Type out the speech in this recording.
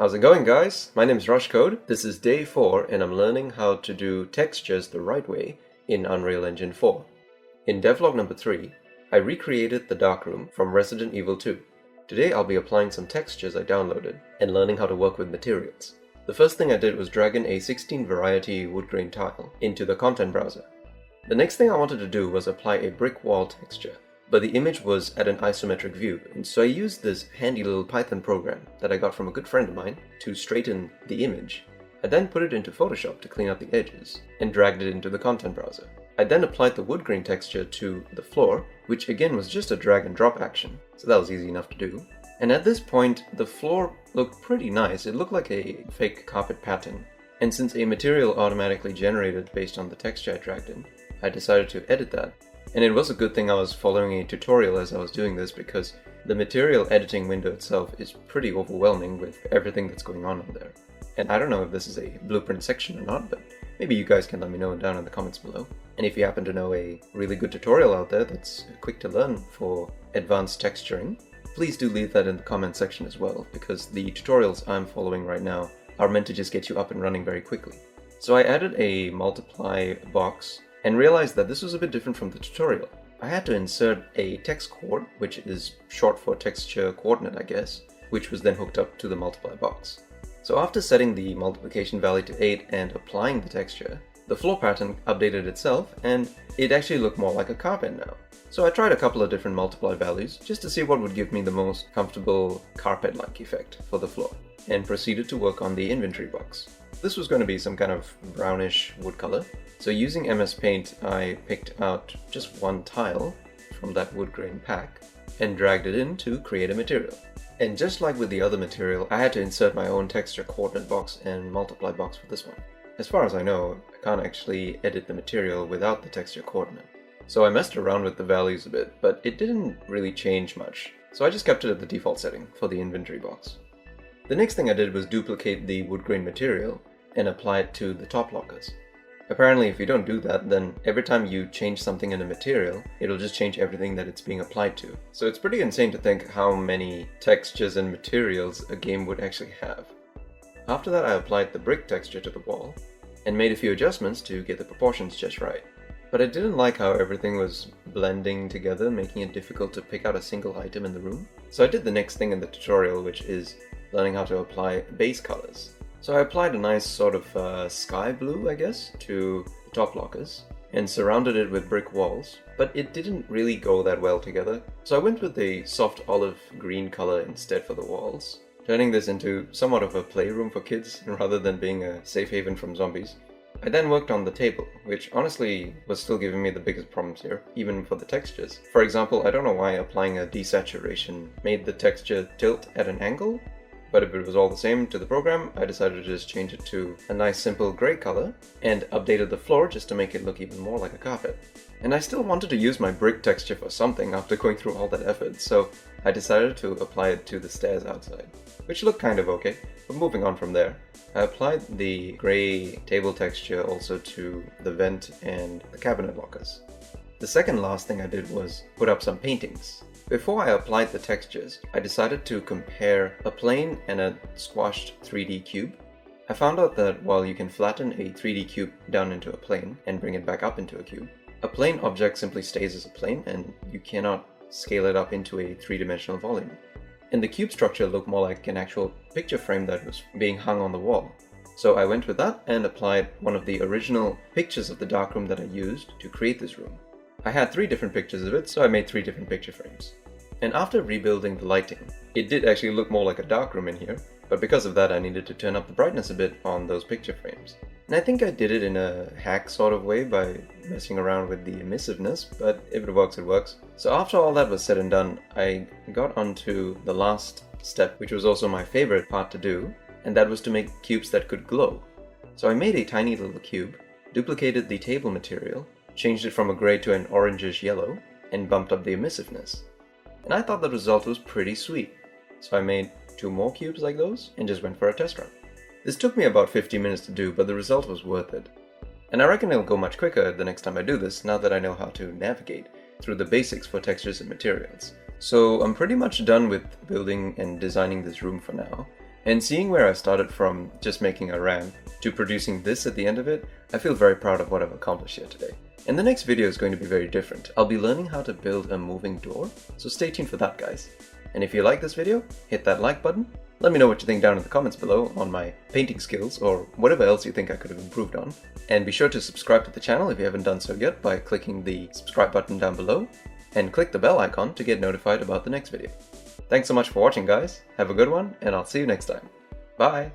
How's it going, guys? My name is Rushcode. This is day 4 and I'm learning how to do textures the right way in Unreal Engine 4. In Devlog number 3, I recreated the darkroom from Resident Evil 2. Today I'll be applying some textures I downloaded and learning how to work with materials. The first thing I did was drag in a 16 variety wood grain tile into the content browser. The next thing I wanted to do was apply a brick wall texture, but the image was at an isometric view, and so I used this handy little Python program that I got from a good friend of mine to straighten the image. I then put it into Photoshop to clean up the edges, and dragged it into the content browser. I then applied the wood grain texture to the floor, which again was just a drag and drop action, so that was easy enough to do. And at this point, the floor looked pretty nice. It looked like a fake carpet pattern. And since a material automatically generated based on the texture I dragged in, I decided to edit that. And it was a good thing I was following a tutorial as I was doing this, because the material editing window itself is pretty overwhelming with everything that's going on in there. And I don't know if this is a blueprint section or not, but maybe you guys can let me know down in the comments below. And if you happen to know a really good tutorial out there that's quick to learn for advanced texturing, please do leave that in the comment section as well, because the tutorials I'm following right now are meant to just get you up and running very quickly. So I added a multiply box and realized that this was a bit different from the tutorial. I had to insert a text coord, which is short for texture coordinate I guess, which was then hooked up to the multiply box. So after setting the multiplication value to 8 and applying the texture, the floor pattern updated itself and it actually looked more like a carpet now. So I tried a couple of different multiply values just to see what would give me the most comfortable carpet-like effect for the floor, and proceeded to work on the inventory box. This was going to be some kind of brownish wood color, so using MS Paint I picked out just one tile from that wood grain pack and dragged it in to create a material. And just like with the other material, I had to insert my own texture coordinate box and multiply box for this one. As far as I know, I can't actually edit the material without the texture coordinate. So I messed around with the values a bit, but it didn't really change much, so I just kept it at the default setting for the inventory box. The next thing I did was duplicate the wood grain material and apply it to the top lockers. Apparently if you don't do that, then every time you change something in a material, it'll just change everything that it's being applied to. So it's pretty insane to think how many textures and materials a game would actually have. After that I applied the brick texture to the wall and made a few adjustments to get the proportions just right. But I didn't like how everything was blending together, making it difficult to pick out a single item in the room. So I did the next thing in the tutorial, which is learning how to apply base colors. So I applied a nice sort of sky blue, I guess, to the top lockers and surrounded it with brick walls, but it didn't really go that well together. So I went with a soft olive green color instead for the walls, turning this into somewhat of a playroom for kids rather than being a safe haven from zombies. I then worked on the table, which honestly was still giving me the biggest problems here, even for the textures. For example, I don't know why applying a desaturation made the texture tilt at an angle, but if it was all the same to the program, I decided to just change it to a nice simple grey color and updated the floor just to make it look even more like a carpet. And I still wanted to use my brick texture for something after going through all that effort, so I decided to apply it to the stairs outside, which looked kind of okay. But moving on from there, I applied the grey table texture also to the vent and the cabinet lockers. The second last thing I did was put up some paintings. Before I applied the textures, I decided to compare a plane and a squashed 3D cube. I found out that while you can flatten a 3D cube down into a plane and bring it back up into a cube, a plane object simply stays as a plane and you cannot scale it up into a three-dimensional volume. And the cube structure looked more like an actual picture frame that was being hung on the wall. So I went with that and applied one of the original pictures of the darkroom that I used to create this room. I had 3 different pictures of it, so I made 3 different picture frames. And after rebuilding the lighting, it did actually look more like a darkroom in here, but because of that I needed to turn up the brightness a bit on those picture frames. And I think I did it in a hack sort of way by messing around with the emissiveness, but if it works, it works. So after all that was said and done, I got onto the last step, which was also my favorite part to do, and that was to make cubes that could glow. So I made a tiny little cube, duplicated the table material, changed it from a grey to an orangish yellow, and bumped up the emissiveness. And I thought the result was pretty sweet. So I made 2 more cubes like those and just went for a test run. This took me about 50 minutes to do, but the result was worth it. And I reckon it'll go much quicker the next time I do this, now that I know how to navigate through the basics for textures and materials. So I'm pretty much done with building and designing this room for now, And seeing where I started from just making a ramp to producing this at the end of it, I feel very proud of what I've accomplished here today. And the next video is going to be very different. I'll be learning how to build a moving door, so stay tuned for that, guys. And if you like this video, hit that like button. Let me know what you think down in the comments below on my painting skills or whatever else you think I could have improved on. And be sure to subscribe to the channel if you haven't done so yet by clicking the subscribe button down below, and click the bell icon to get notified about the next video. Thanks so much for watching, guys. Have a good one, and I'll see you next time. Bye!